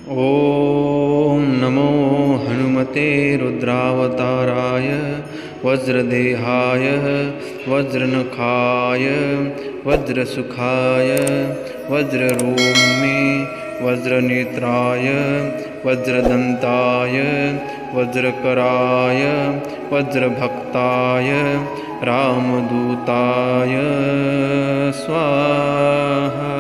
ॐ नमो हनुमते रुद्रावताराय वज्रदेहाय वज्रनखाय वज्रसुखाय वज्ररोमे वज्रनेत्राय वज्रदन्ताय वज्रकराय वज्रभक्ताय रामदूताय स्वाहा।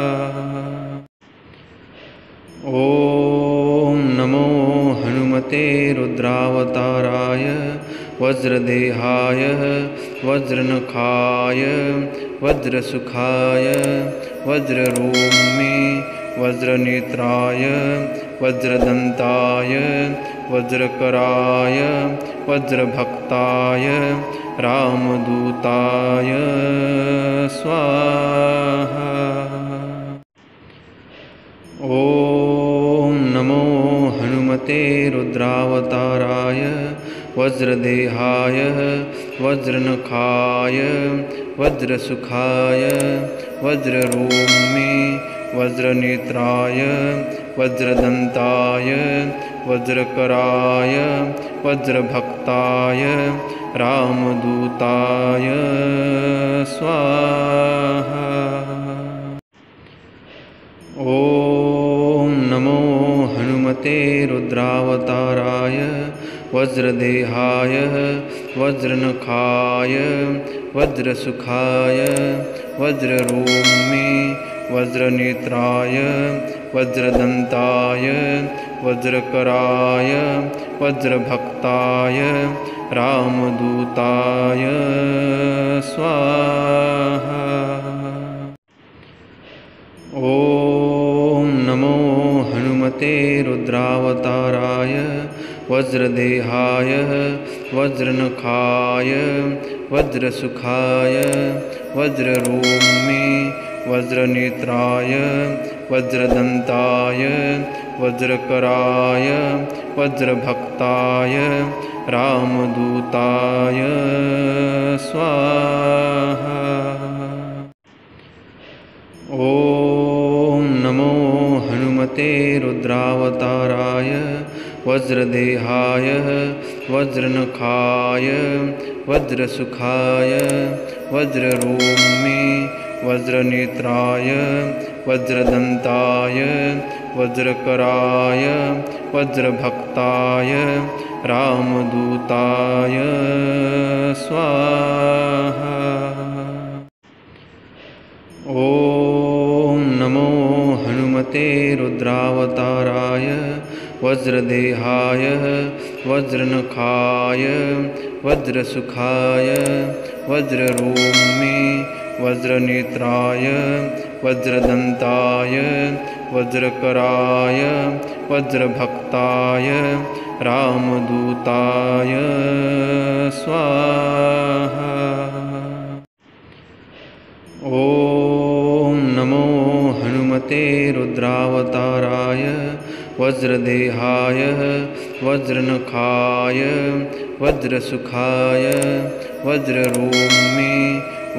ॐ नमो हनुमते रुद्रावताराय वज्रदेहाय वज्रनखाय वज्रसुखाय वज्ररोमे वज्रनेत्राय वज्रदन्ताय वज्रकराय वज्रभक्ताय रामदूताय स्वाहा। ॐ नमो हनुमते रुद्रावताराय वज्रदेहाय वज्रनखाय वज्रसुखाय वज्ररोमे वज्रनेत्राय वज्रदन्ताय वज्रकराय वज्रभक्ताय रामदूताय स्वाहा। ॐ नमो हनुमते रुद्रावताराय वज्रदेहाय वज्रनखाय वज्रसुखाय वज्ररोमे वज्रनेत्राय वज्रदन्ताय वज्रकराय वज्रभक्ताय रामदूताय स्वाहा। ॐ नमो हनुमते रुद्रावताराय वज्रदेहाय वज्रनखाय वज्रसुखाय वज्ररोमे वज्रनेत्राय वज्रदन्ताय वज्रकराय वज्रभक्ताय रामदूताय स्वाहा। ॐ नमो हनुमते रुद्रावताराय वज्रदेहाय वज्रनखाय वज्रसुखाय वज्ररोमे वज्रनेत्राय वज्रदन्ताय वज्रकराय वज्रभक्ताय रामदूताय स्वाहा। ॐ नमो हनुमते रुद्रावताराय वज्रदेहाय वज्रनखाय वज्रसुखाय वज्ररोमे वज्रनेत्राय वज्रदन्ताय वज्रकराय वज्रभक्ताय रामदूताय स्वाहा। ॐ नमो हनुमते रुद्रावताराय वज्रदेहाय वज्रनखाय वज्रसुखाय वज्ररोमे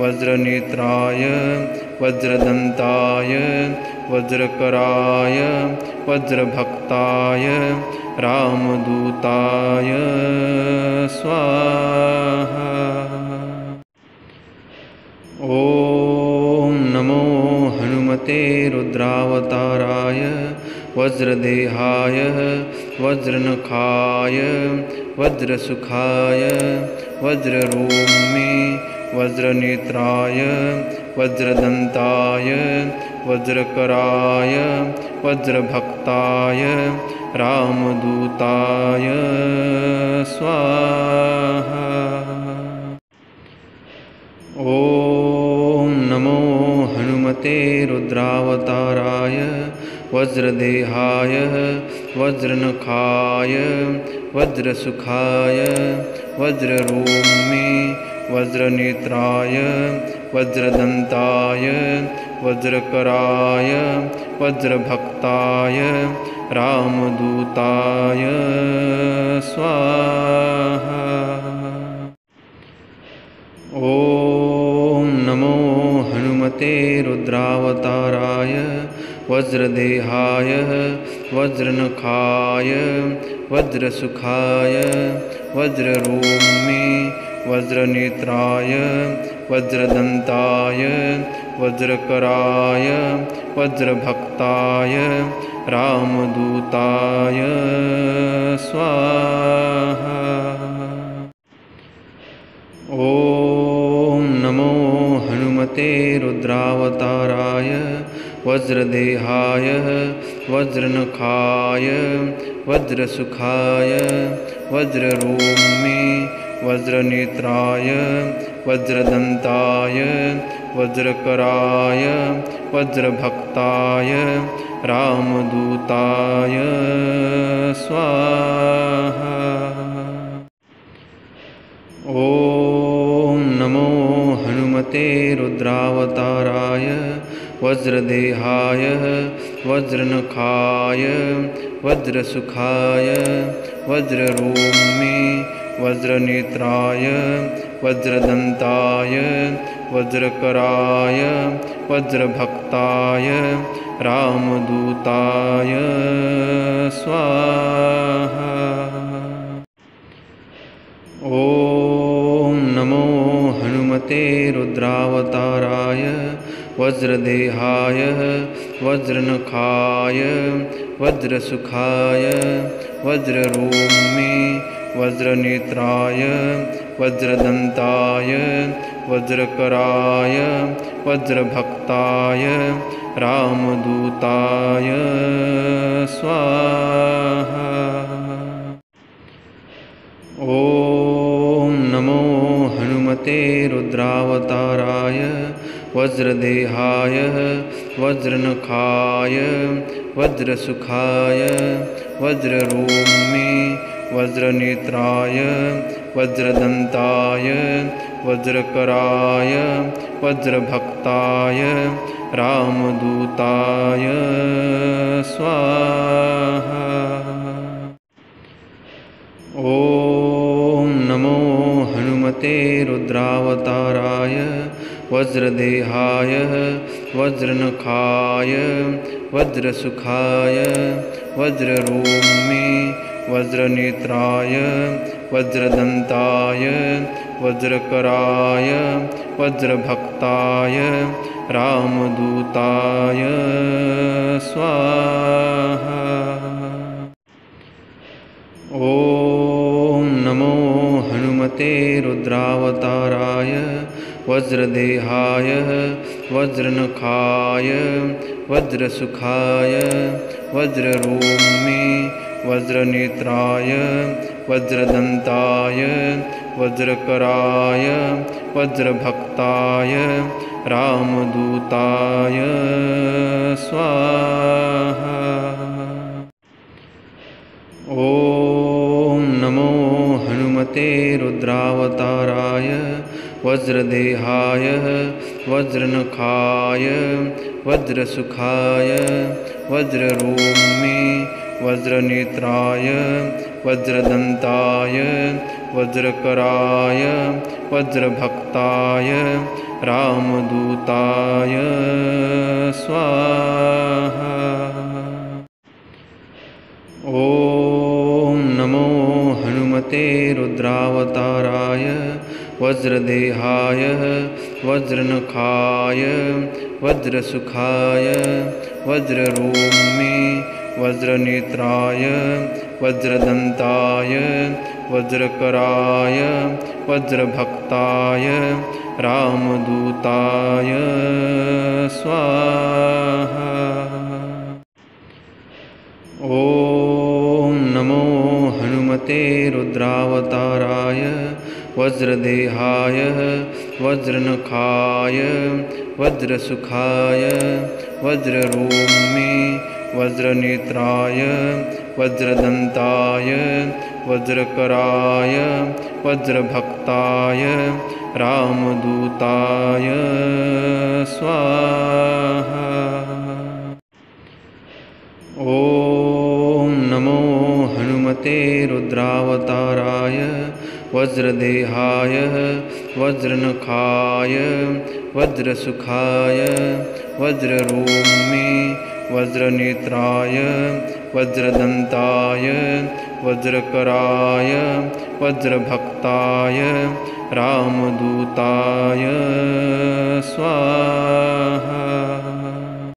वज्रनेत्राय वज्रदन्ताय वज्रकराय वज्रभक्ताय रामदूताय स्वाहा। ॐ नमो हनुमते रुद्रावताराय वज्रदेहाय वज्रनखाय वज्रसुखाय वज्ररोमे वज्रनेत्राय वज्रदन्ताय वज्रकराय वज्रभक्ताय रामदूताय स्वाहा। ॐ नमो हनुमते रुद्रावताराय वज्रदेहाय वज्रनखाय वज्रसुखाय वज्ररोमे वज्रनेत्राय वज्रदन्ताय वज्रकराय वज्रभक्ताय रामदूताय स्वाहा। ॐ नमो हनुमते रुद्रावताराय वज्रदेहाय वज्रनखाय वज्रसुखाय वज्ररोमे वज्रनेत्राय वज्रदन्ताय वज्रकराय वज्रभक्ताय रामदूताय स्वाहा। ॐ नमो हनुमते रुद्रावताराय वज्रदेहाय वज्रनखाय वज्रसुखाय वज्ररोमे वज्रनेत्राय वज्रदन्ताय वज्रकराय वज्रभक्ताय रामदूताय स्वाहा। ॐ नमो हनुमते रुद्रावताराय वज्रदेहाय वज्रनखाय वज्रसुखाय वज्ररोमे वज्रनेत्राय वज्रदन्ताय वज्रकराय वज्रभक्ताय रामदूताय स्वाहा। ॐ नमो हनुमते रुद्रावताराय वज्रदेहाय वज्रनखाय वज्रसुखाय वज्ररोमे वज्रनेत्राय वज्रदन्ताय वज्रकराय वज्रभक्ताय रामदूताय स्वाहा। ॐ नमो हनुमते रुद्रावताराय वज्रदेहाय वज्रनखाय वज्रसुखाय वज्ररोमे वज्रनेत्राय वज्रदन्ताय वज्रकराय वज्रभक्ताय रामदूताय स्वाहा। ॐ नमो हनुमते रुद्रावताराय वज्रदेहाय वज्रनखाय वज्रसुखाय वज्ररोमे वज्रनेत्राय वज्रदन्ताय वज्रकराय वज्रभक्ताय रामदूताय स्वाहा। ॐ नमो हनुमते रुद्रावताराय वज्रदेहाय वज्रनखाय वज्रसुखाय वज्ररोमे वज्रनेत्राय वज्रदन्ताय वज्रकराय वज्रभक्ताय रामदूताय स्वाहा। ॐ नमो हनुमते रुद्रावताराय वज्रदेहाय वज्रनखाय वज्रसुखाय वज्ररोमे वज्रनेत्राय वज्रदन्ताय वज्रकराय वज्रभक्ताय रामदूताय स्वाहा। ॐ नमो हनुमते रुद्रावताराय वज्रदेहाय वज्रनखाय वज्रसुखाय वज्ररोमे वज्रनेत्राय वज्रदन्ताय वज्रकराय वज्रभक्ताय रामदूताय स्वाहा। ॐ नमो हनुमते रुद्रावताराय वज्रदेहाय वज्रनखाय वज्रसुखाय वज्ररोमे वज्रनेत्राय वज्रदन्ताय वज्रकराय वज्रभक्ताय रामदूताय स्वाहा। ॐ नमो हनुमते रुद्रावताराय वज्रदेहाय वज्रनखाय वज्रसुखाय वज्ररोमे वज्रनेत्राय वज्रदन्ताय वज्रकराय वज्रभक्ताय रामदूताय